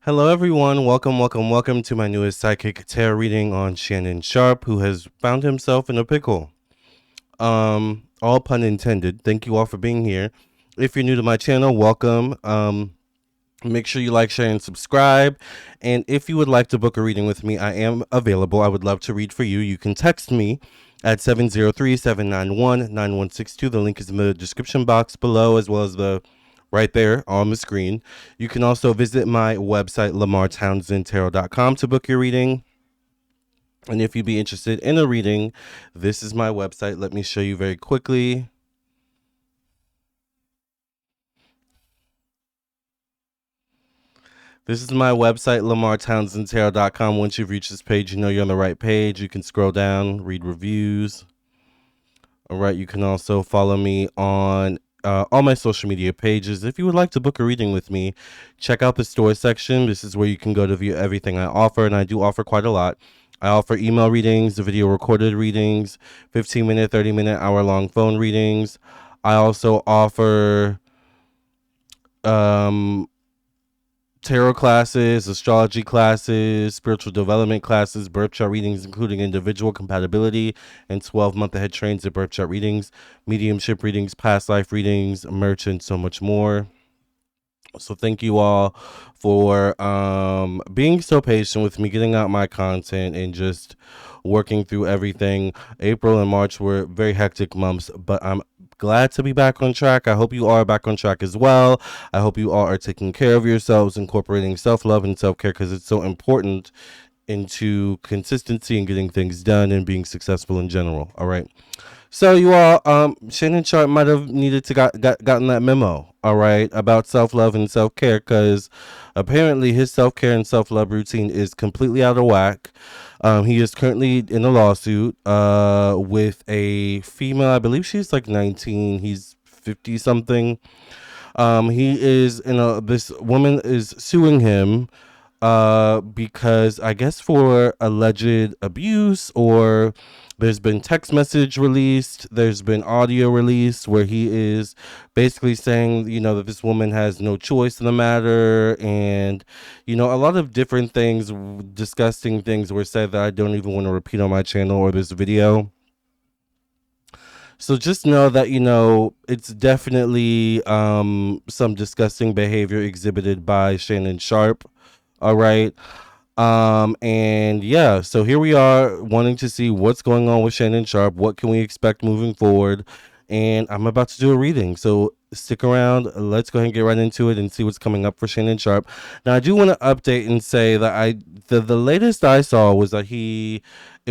Hello, everyone. Welcome to my newest psychic tarot reading on Shannon Sharpe, who has found himself in a pickle. All pun intended. Thank you all for being here. If you're new to my channel, welcome. Make sure you like, share, and subscribe. And if you would like to book a reading with me, I am available. I would love to read for you. You can text me at 703-791-9162. The link is in the description box below, as well as the right there on the screen. You can also visit my website, lamartownsendtarot.com, to book your reading. And if you'd be interested in a reading, this is my website. Let me show you very quickly. This is my website, lamartownsendtarot.com. Once you've reached this page, you know you're on the right page. You can scroll down, read reviews. All right, you can also follow me on all my social media pages. If you would like to book a reading with me, check out the store section. This is where you can go to view everything I offer, and I do offer quite a lot. I offer email readings, video recorded readings, 15-minute, 30-minute, hour-long phone readings. I also offer um, tarot classes, astrology classes, spiritual development classes, birth chart readings, including individual compatibility, and 12-month ahead trains at birth chart readings, mediumship readings, past life readings, merch, and so much more. So thank you all for being so patient with me, getting out my content, and just working through everything. April and March were very hectic months, but I'm glad to be back on track. I hope you are back on track as well. I hope you all are taking care of yourselves, incorporating self-love and self-care, because it's so important into consistency and getting things done and being successful in general. All right. So you all, Shannon Sharpe might have needed to gotten that memo, all right, about self love and self care, because apparently his self care and self love routine is completely out of whack. He is currently in a lawsuit with a female. I believe she's like 19. He's 50 something. He is in a. This woman is suing him because I guess for alleged abuse, or there's been text message released, there's been audio released where he is basically saying, that this woman has no choice in the matter, and a lot of different things, disgusting things were said that I don't even want to repeat on my channel or this video. So just know that it's definitely some disgusting behavior exhibited by Shannon Sharpe. All right. And yeah, so here we are wanting to see what's going on with Shannon Sharpe. What can we expect moving forward? And I'm about to do a reading. So stick around. Let's go ahead and get right into it and see what's coming up for Shannon Sharpe. Now, I do want to update and say that the latest I saw was that it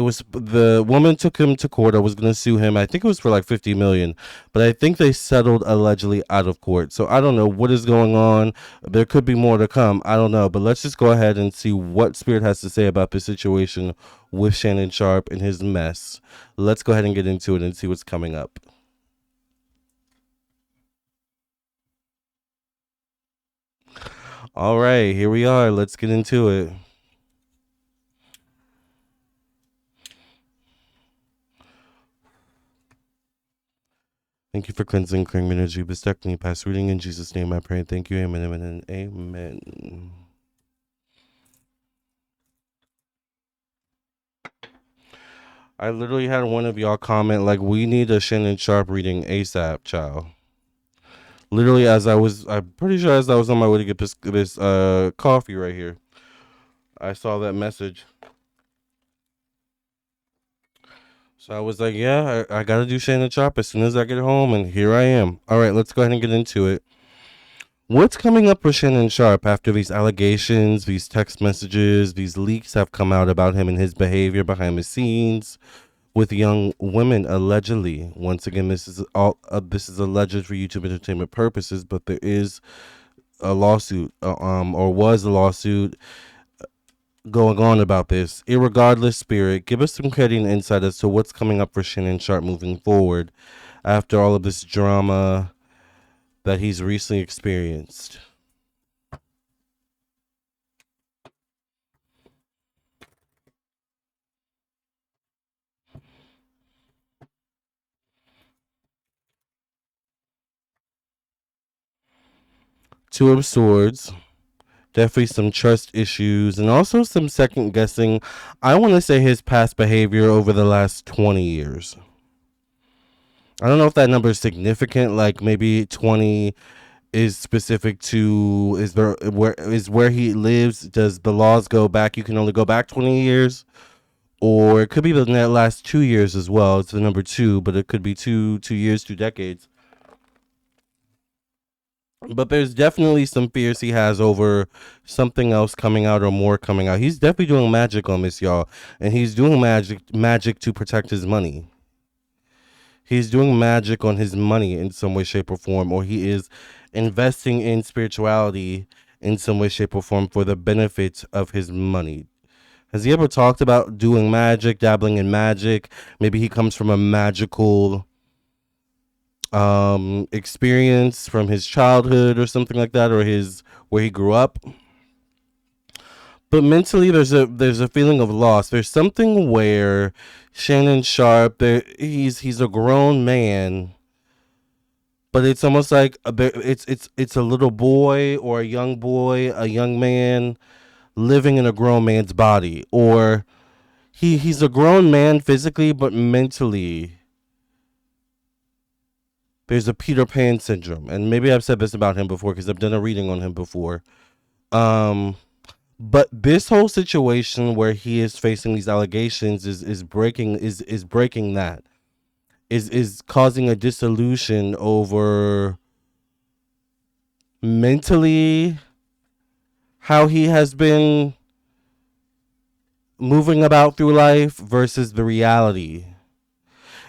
was the woman took him to court. I was going to sue him. I think it was for like 50 million, but I think they settled allegedly out of court. So I don't know what is going on. There could be more to come. I don't know, but let's just go ahead and see what Spirit has to say about the situation with Shannon Sharpe and his mess. Let's go ahead and get into it and see what's coming up. All right, here we are. Let's get into it. Thank you for cleansing, clearing energy, bestecting past reading. In Jesus' name I pray. Thank you. Amen, amen, and amen. I literally had one of y'all comment, like, we need a Shannon Sharpe reading ASAP, child. Literally, I'm pretty sure as I was on my way to get this coffee right here, I saw that message. So I was like, yeah, I got to do Shannon Sharpe as soon as I get home, and here I am. All right, let's go ahead and get into it. What's coming up for Shannon Sharpe after these allegations, these text messages, these leaks have come out about him and his behavior behind the scenes with young women, allegedly? Once again, this is alleged for YouTube entertainment purposes, but there is a lawsuit, or was a lawsuit going on about this. Irregardless, Spirit, give us some clarity and insight as to what's coming up for Shannon Sharpe moving forward after all of this drama that he's recently experienced. Two of Swords, Definitely some trust issues and also some second guessing. I want to say his past behavior over the last 20 years. I don't know if that number is significant, like maybe 20 is specific to is where he lives. Does the laws go back? You can only go back 20 years, or it could be the last 2 years as well. It's the number two, but it could be two years, 2 decades. But there's definitely some fears he has over something else coming out or more coming out. He's definitely doing magic on this, y'all, and he's doing magic to protect his money. He's doing magic on his money in some way, shape, or form, or he is investing in spirituality in some way, shape, or form for the benefit of his money. Has he ever talked about doing magic, dabbling in magic? Maybe he comes from a magical experience from his childhood or something like that, or his where he grew up. But mentally, there's a feeling of loss. There's something where Shannon Sharpe, he's a grown man, but it's almost like it's a little boy or a young boy, a young man living in a grown man's body, or he's a grown man physically, but mentally there's a Peter Pan syndrome. And maybe I've said this about him before because I've done a reading on him before. Um, but this whole situation where he is facing these allegations is breaking that, is causing a dissolution over mentally how he has been moving about through life versus the reality.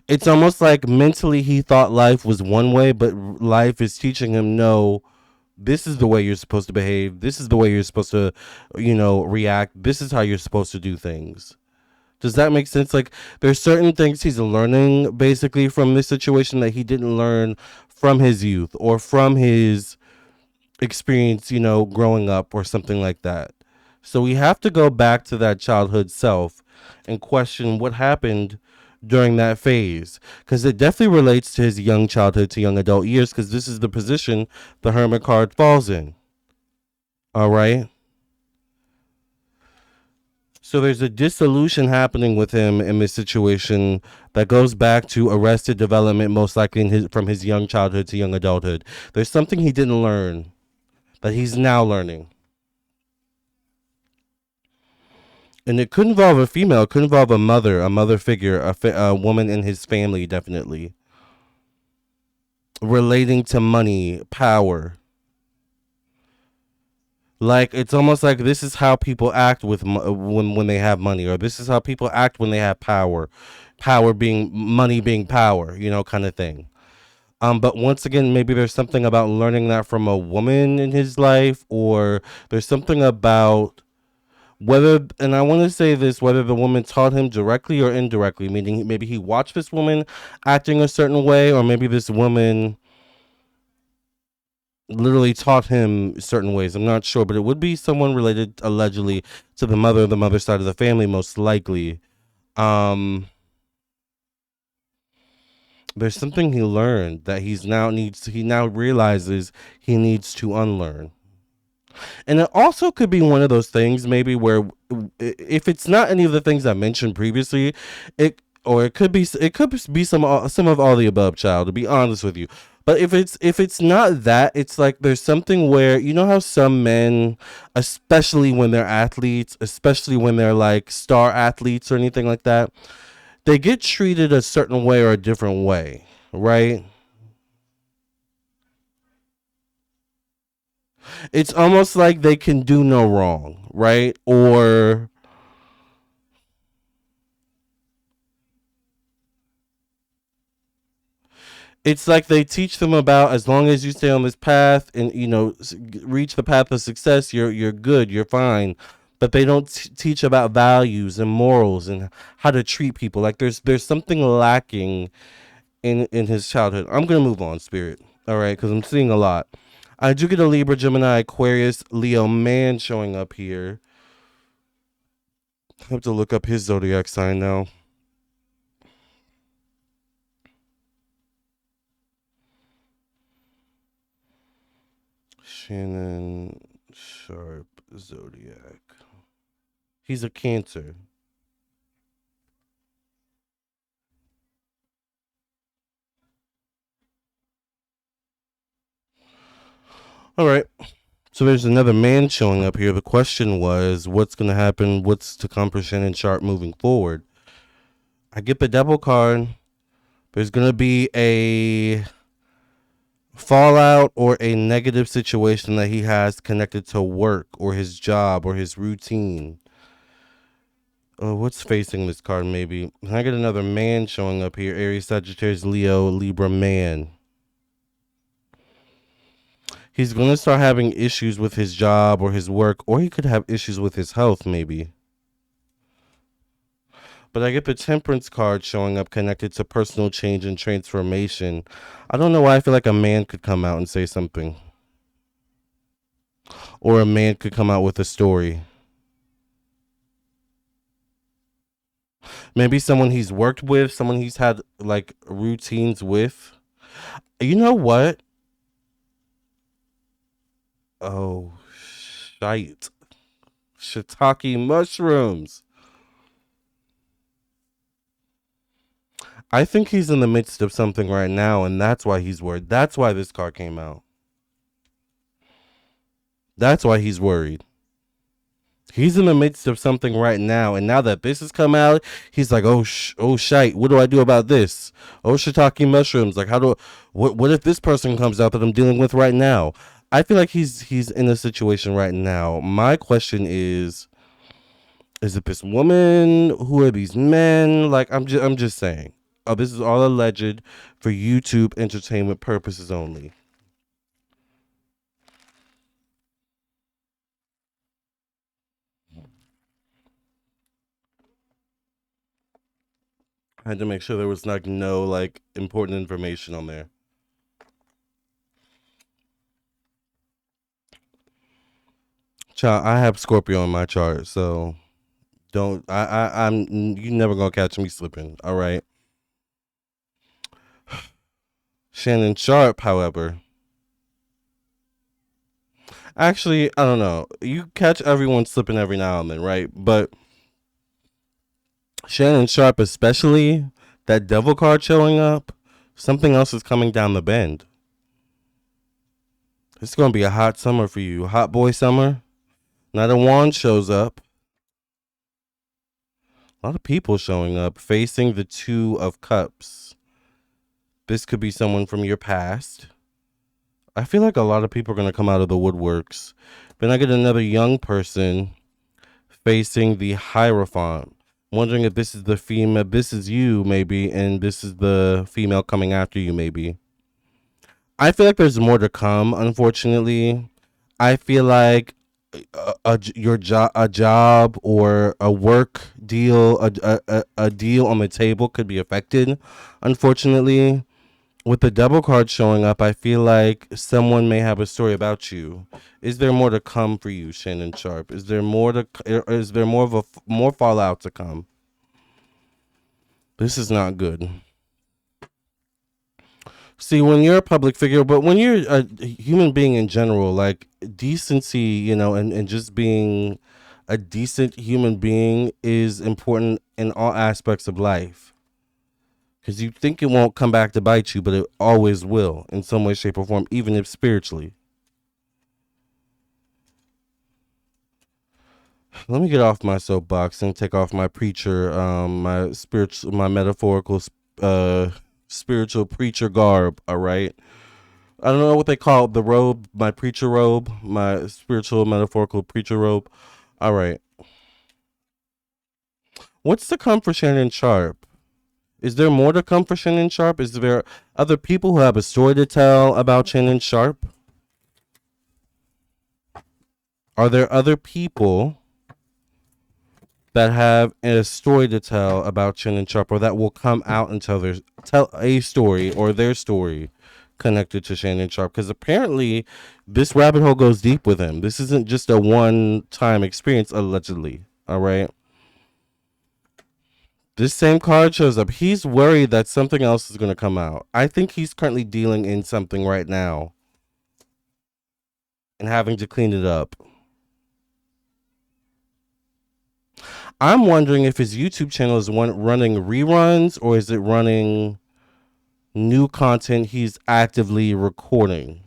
It's almost like mentally he thought life was one way, but life is teaching him no, this is the way you're supposed to behave. This is the way you're supposed to, react. This is how you're supposed to do things. Does that make sense? Like, there's certain things he's learning basically from this situation that he didn't learn from his youth or from his experience, growing up or something like that. So we have to go back to that childhood self and question what happened during that phase, because it definitely relates to his young childhood to young adult years, because this is the position the hermit card falls in. All right. So there's a dissolution happening with him in this situation that goes back to arrested development, most likely from his young childhood to young adulthood. There's something he didn't learn that he's now learning. And it could involve a female. It could involve a mother figure, a woman in his family, definitely relating to money, power. Like, it's almost like this is how people act with when they have money, or this is how people act when they have power. Power being money, being power, kind of thing. But once again, maybe there's something about learning that from a woman in his life, or there's something about whether, and I want to say this, whether the woman taught him directly or indirectly, meaning maybe he watched this woman acting a certain way, or maybe this woman literally taught him certain ways. I'm not sure, but it would be someone related allegedly to the mother side of the family, most likely. Um, there's something he learned that he now realizes he needs to unlearn. And it also could be one of those things maybe where if it's not any of the things I mentioned previously, it could be some of all the above, child, to be honest with you. But if it's not that, it's like there's something where how some men, especially when they're athletes, especially when they're like star athletes or anything like that, they get treated a certain way or a different way, right? It's almost like they can do no wrong, right? Or it's like they teach them about, as long as you stay on this path and reach the path of success, you're good, you're fine. But they don't teach about values and morals and how to treat people. Like there's something lacking in his childhood. I'm gonna move on, Spirit. All right, because I'm seeing a lot. I do get a Libra, Gemini, Aquarius, Leo man showing up here. I have to look up his zodiac sign now. Shannon Sharpe. Zodiac. He's a Cancer. All right. So there's another man showing up here. The question was, what's going to happen? What's to come for Shannon Sharpe moving forward? I get the devil card. There's going to be a fallout or a negative situation that he has connected to work or his job or his routine. Oh, what's facing this card? Maybe can I get another man showing up here? Aries, Sagittarius, Leo, Libra, man. He's going to start having issues with his job or his work, or he could have issues with his health, maybe. But I get the Temperance card showing up connected to personal change and transformation. I don't know why I feel like a man could come out and say something, or a man could come out with a story. Maybe someone he's worked with, someone he's had like routines with. You know what? Oh, shite. Shiitake mushrooms. I think he's in the midst of something right now, and that's why he's worried. That's why this card came out. That's why he's worried. He's in the midst of something right now, and now that this has come out, he's like, oh shite, what do I do about this? Oh, shiitake mushrooms. Like, what if this person comes out that I'm dealing with right now? I feel like he's in a situation right now. My question is it this woman? Who are these men? Like, I'm just saying. Oh, this is all alleged for YouTube entertainment purposes only. I had to make sure there was like no like important information on there. Child, I have Scorpio in my chart, so don't I'm you never gonna catch me slipping. All right. Shannon Sharpe, however, actually, I don't know. You catch everyone slipping every now and then, right? But Shannon Sharpe, especially that devil card showing up, something else is coming down the bend. It's gonna be a hot summer for you, hot boy summer. Not a wand shows up. A lot of people showing up, facing the Two of Cups. This could be someone from your past. I feel like a lot of people are going to come out of the woodworks. Then I get another young person facing the Hierophant. Wondering if this is the female, this is you maybe, and this is the female coming after you maybe. I feel like there's more to come, unfortunately. I feel like a job or a work deal, a deal on the table could be affected, unfortunately. With the double card showing up, I feel like someone may have a story about you. Is there more to come for you, Shannon Sharpe? Is there more to? Is there more of a more fallout to come? This is not good. See, when you're a public figure, but when you're a human being in general, like decency, and just being a decent human being is important in all aspects of life. Because you think it won't come back to bite you, but it always will in some way, shape, or form, even if spiritually. Let me get off my soapbox and take off my preacher, my spiritual, my metaphorical, uh, spiritual preacher garb. All right. I don't know what they call it, the robe, my preacher robe, my spiritual metaphorical preacher robe. All right. What's to come for Shannon Sharpe? Is there more to come for Shannon Sharpe? Is there other people who have a story to tell about Shannon Sharpe? Are there other people that have a story to tell about Shannon Sharpe, or that will come out and tell a story or their story connected to Shannon Sharpe? Because apparently this rabbit hole goes deep with him. This isn't just a one-time experience, allegedly. All right. This same card shows up. He's worried that something else is going to come out. I think he's currently dealing in something right now and having to clean it up. I'm wondering if his YouTube channel is running reruns or is it running new content he's actively recording.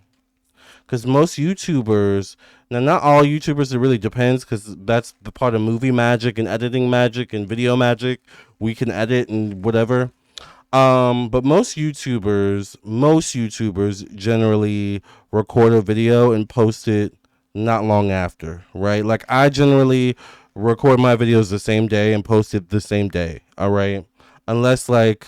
Because most YouTubers, now not all YouTubers, it really depends, because that's the part of movie magic and editing magic and video magic. We can edit and whatever. But most YouTubers generally record a video and post it not long after, right? Like I generally record my videos the same day and post it the same day, all right? Unless like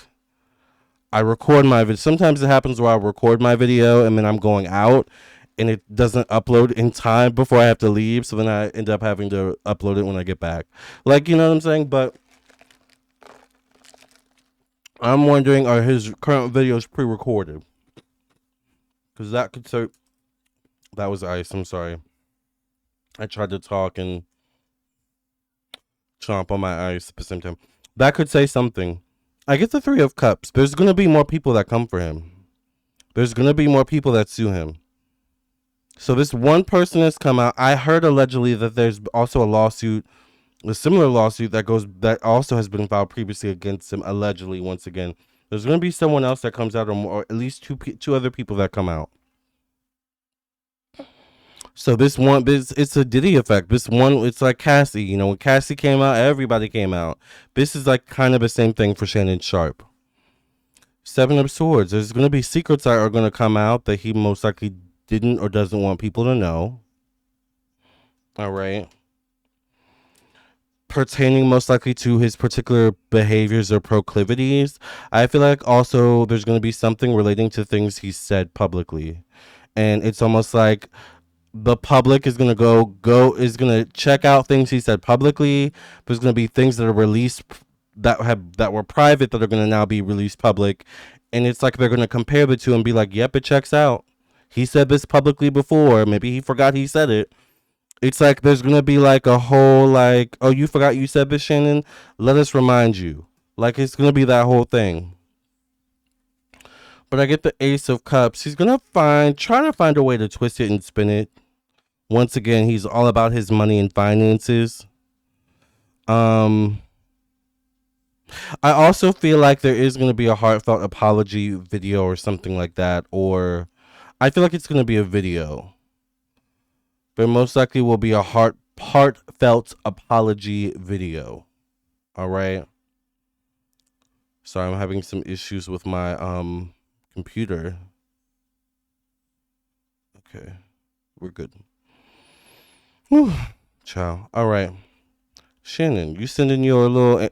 I record my video. Sometimes it happens where I record my video and then I'm going out and it doesn't upload in time before I have to leave. So then I end up having to upload it when I get back. Like, you know what I'm saying? But I'm wondering, are his current videos pre-recorded? Because that could say, that was ice. I'm sorry. I tried to talk and chomp on my ice at the same time. That could say something. I get the Three of Cups. There's going to be more people that come for him. There's going to be more people that sue him. So this one person has come out. I heard allegedly that there's also a lawsuit, a similar lawsuit that also has been filed previously against him, allegedly. Once again, there's going to be someone else that comes out, or at least two other people that come out. So it's a Diddy effect. This one, it's like Cassie. You know, when Cassie came out, everybody came out. This is like kind of the same thing for Shannon Sharpe. Seven of Swords. There's going to be secrets that are going to come out that he most likely didn't or doesn't want people to know. All right. Pertaining most likely to his particular behaviors or proclivities. I feel like also there's going to be something relating to things he said publicly. And it's almost like the public is going to is going to check out things he said publicly. There's going to be things that are released that were private that are going to now be released public. And it's like they're going to compare the two and be like, yep, it checks out. He said this publicly before. Maybe he forgot he said it. It's like there's going to be like a whole like, oh, you forgot you said this, Shannon? Let us remind you. Like it's going to be that whole thing. But I get the Ace of Cups. He's going to try to find a way to twist it and spin it. Once again, he's all about his money and finances. I also feel like there is going to be a heartfelt apology video or something like that. Or I feel like it's going to be a video. There most likely will be a heartfelt apology video. All right. Sorry, I'm having some issues with my computer. Okay. We're good. Whew. Ciao. All right. Shannon, you sending your little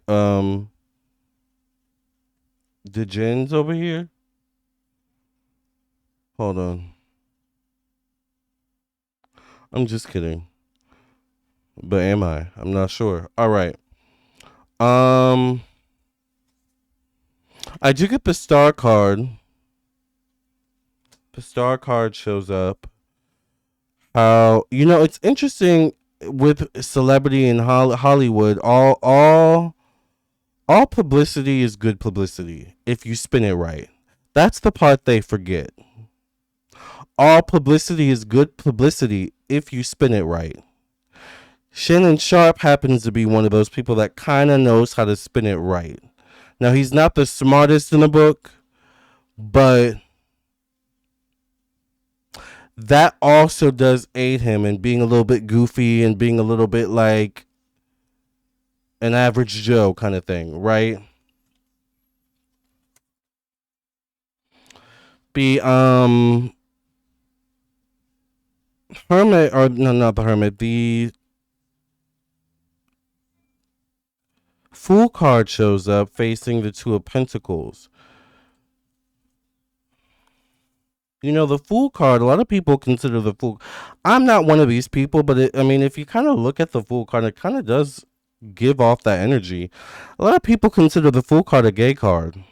the gens over here? Hold on. I'm just kidding. But am I? I'm not sure. All right. I do get the star card. The star card shows up. How it's interesting with celebrity in Hollywood. All publicity is good publicity if you spin it right. That's the part they forget. All publicity is good publicity if you spin it right. Shannon Sharpe happens to be one of those people that kind of knows how to spin it right. Now, he's not the smartest in the book, but that also does aid him in being a little bit goofy and being a little bit like an average Joe kind of thing, right? The Hermit, or no, not the Hermit, the Fool card shows up facing the Two of Pentacles. The Fool card, a lot of people consider the Fool. I'm not one of these people, but if you kind of look at the Fool card, it kind of does give off that energy. A lot of people consider the Fool card a gay card.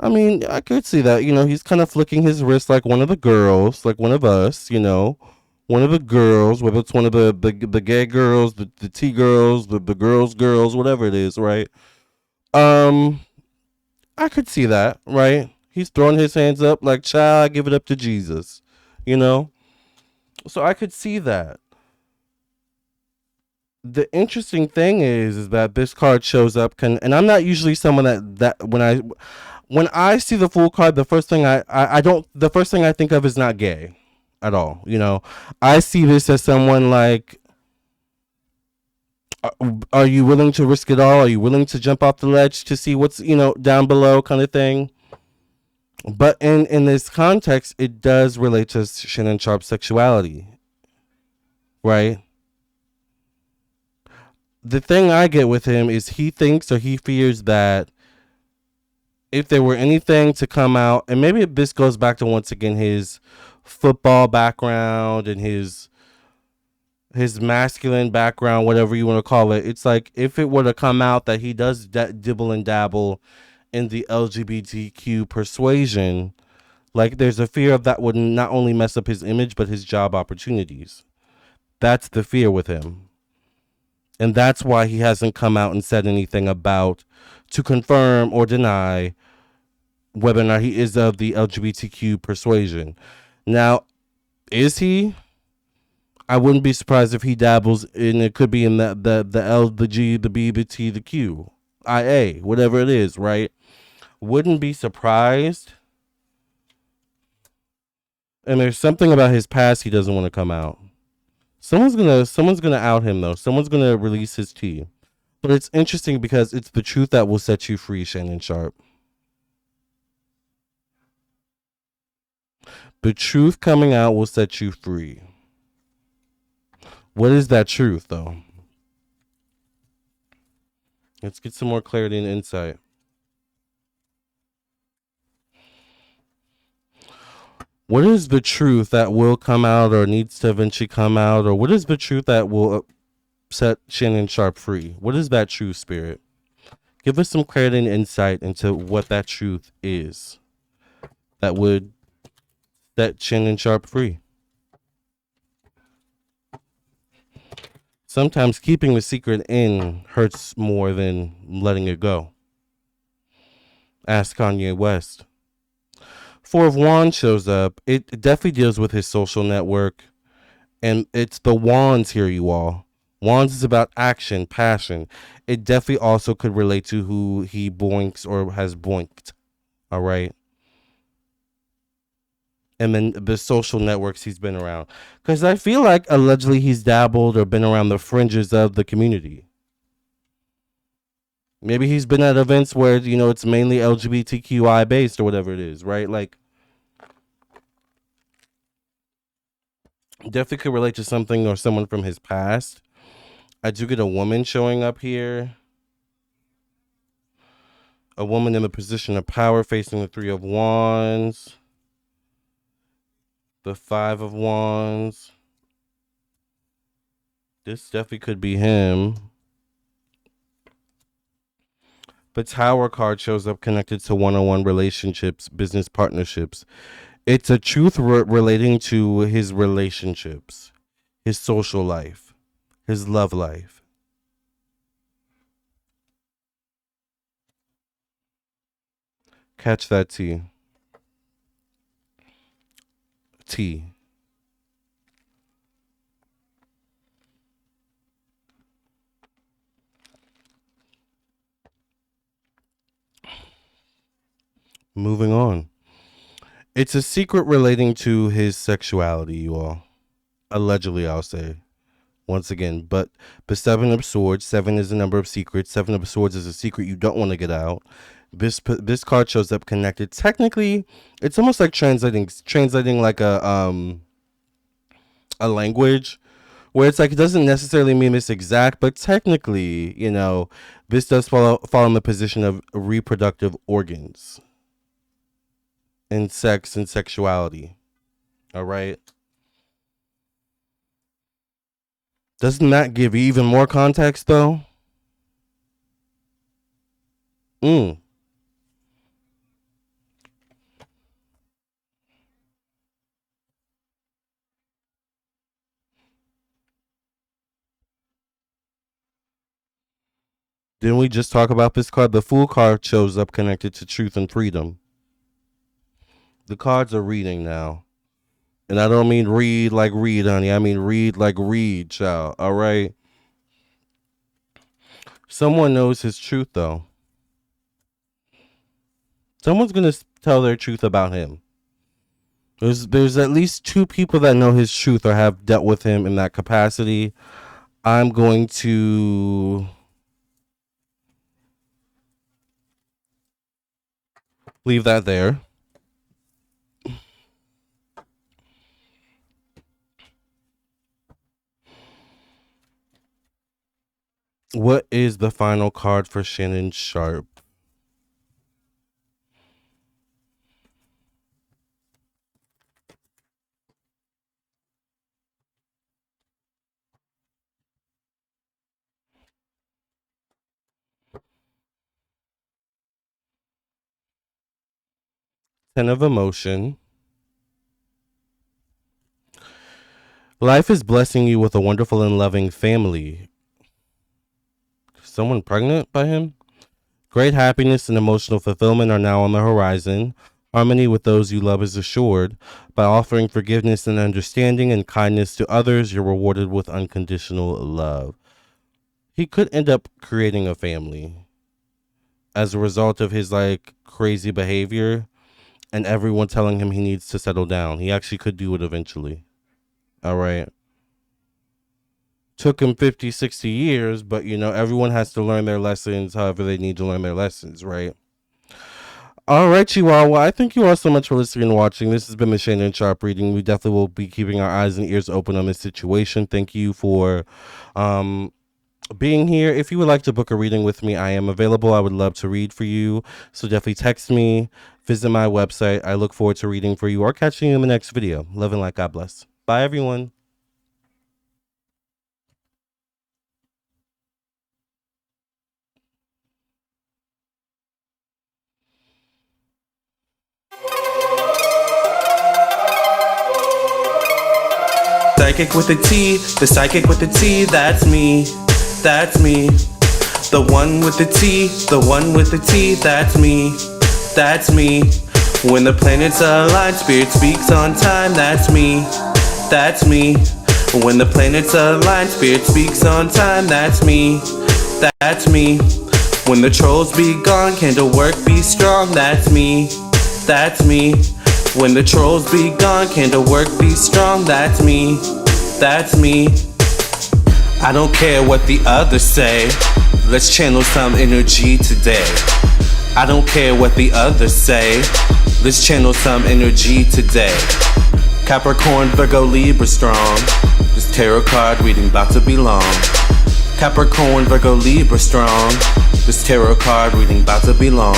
I could see that. He's kind of flicking his wrist like one of the girls, like one of us, one of the girls, whether it's one of the gay girls, the T girls, the girls, whatever it is, right? I could see that, right? He's throwing his hands up like, child, I give it up to Jesus, So I could see that. The interesting thing is that this card shows up and I'm not usually someone that when I see the Fool card, the first thing I don't the first thing I think of is not gay at all. I see this as someone like, are you willing to risk it all? Are you willing to jump off the ledge to see what's down below, kind of thing? But in this context, it does relate to Shannon Sharpe's sexuality, right? The thing I get with him is he thinks or he fears that if there were anything to come out, and maybe this goes back to once again his football background and his masculine background, whatever you want to call it. It's like if it were to come out that he does dibble and dabble in the LGBTQ persuasion, like there's a fear of that would not only mess up his image but his job opportunities. That's the fear with him. And that's why he hasn't come out and said anything about to confirm or deny whether or not he is of the LGBTQ persuasion. Now, is he? I wouldn't be surprised if he dabbles in it. Could be in the L, the G, the B, the T, the Q, IA, whatever it is, right? Wouldn't be surprised. And there's something about his past he doesn't want to come out. Someone's gonna out him though. Someone's gonna release his tea. But it's interesting because it's the truth that will set you free, Shannon Sharpe. The truth coming out will set you free. What is that truth though? Let's get some more clarity and insight. What is the truth that will come out or needs to eventually come out? Or what is the truth that will set Shannon Sharpe free? What is that truth, Spirit? Give us some clarity and insight into what that truth is that would set Shannon Sharpe free. Sometimes keeping the secret in hurts more than letting it go. Ask Kanye West. Four of Wands shows up. It definitely deals with his social network. And it's the Wands here, you all. Wands is about action, passion. It definitely also could relate to who he boinks or has boinked. All right. And then the social networks he's been around. Because I feel like allegedly he's dabbled or been around the fringes of the community. Maybe he's been at events where, it's mainly LGBTQI based or whatever it is, right? Like, definitely could relate to something or someone from his past. I do get a woman showing up here. A woman in a position of power facing the Three of Wands. The Five of Wands. This definitely could be him. The Tower card shows up connected to one-on-one relationships, business partnerships. It's a truth relating to his relationships, his social life, his love life. Catch that T. T. Moving on. It's a secret relating to his sexuality, you all. Allegedly, I'll say. Once again, but the Seven of Swords, seven is the number of secrets. Seven of Swords is a secret you don't want to get out. This card shows up connected. Technically, it's almost like translating like a language where it's like it doesn't necessarily mean this exact, but technically, this does fall in the position of reproductive organs and sex and sexuality. All right. Doesn't that give you even more context though? Mm. Didn't we just talk about this card? The Fool card shows up connected to truth and freedom. The cards are reading now. And I don't mean read like read, honey. I mean read like read, child. All right. Someone knows his truth, though. Someone's going to tell their truth about him. There's at least 2 people that know his truth or have dealt with him in that capacity. I'm going to leave that there. What is the final card for Shannon Sharpe? Ten of Emotion. Life is blessing you with a wonderful and loving family. Someone pregnant by him? Great happiness and emotional fulfillment are now on the horizon. Harmony with those you love is assured. By offering forgiveness and understanding and kindness to others, you're rewarded with unconditional love. He could end up creating a family as a result of his crazy behavior and everyone telling him he needs to settle down. He actually could do it eventually. All right. Took him 50, 60 years, but everyone has to learn their lessons however they need to learn their lessons, right? All right, Chihuahua. I thank you all so much for listening and watching. This has been the Shannon Sharpe reading. We definitely will be keeping our eyes and ears open on this situation. Thank you for being here. If you would like to book a reading with me, I am available. I would love to read for you. So definitely text me, visit my website. I look forward to reading for you or catching you in the next video. Love and light. God bless. Bye, everyone. Psychic with a T, the psychic with the T, that's me, that's me. The one with the T, the one with the T, that's me, that's me. When the planets align, spirit speaks on time, that's me, that's me. When the planets align, spirit speaks on time, that's me, that's me. When the trolls be gone, candle work be strong, that's me, that's me. When the trolls be gone, candle work be strong, that's me, that's me. I don't care what the others say, let's channel some energy today. I don't care what the others say, let's channel some energy today. Capricorn, Virgo, Libra strong, this tarot card reading about to be long. Capricorn, Virgo, Libra strong, this tarot card reading about to be long.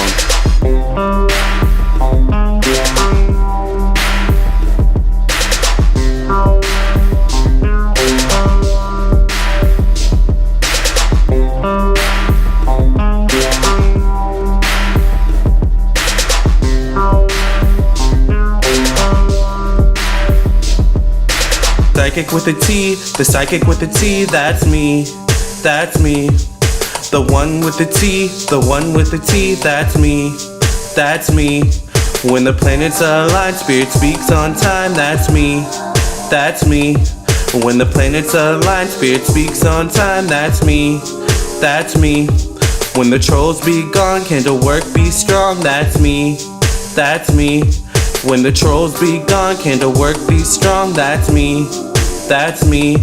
Psychic with a T, the psychic with the T, that's me, that's me. The one with the T, the one with the T, that's me, that's me. When the planets align, spirit speaks on time, that's me, that's me. When the planets align, spirit speaks on time, that's me, that's me. When the trolls be gone, candle work be strong, that's me, that's me. When the trolls be gone, candle work be strong, that's me, that's me.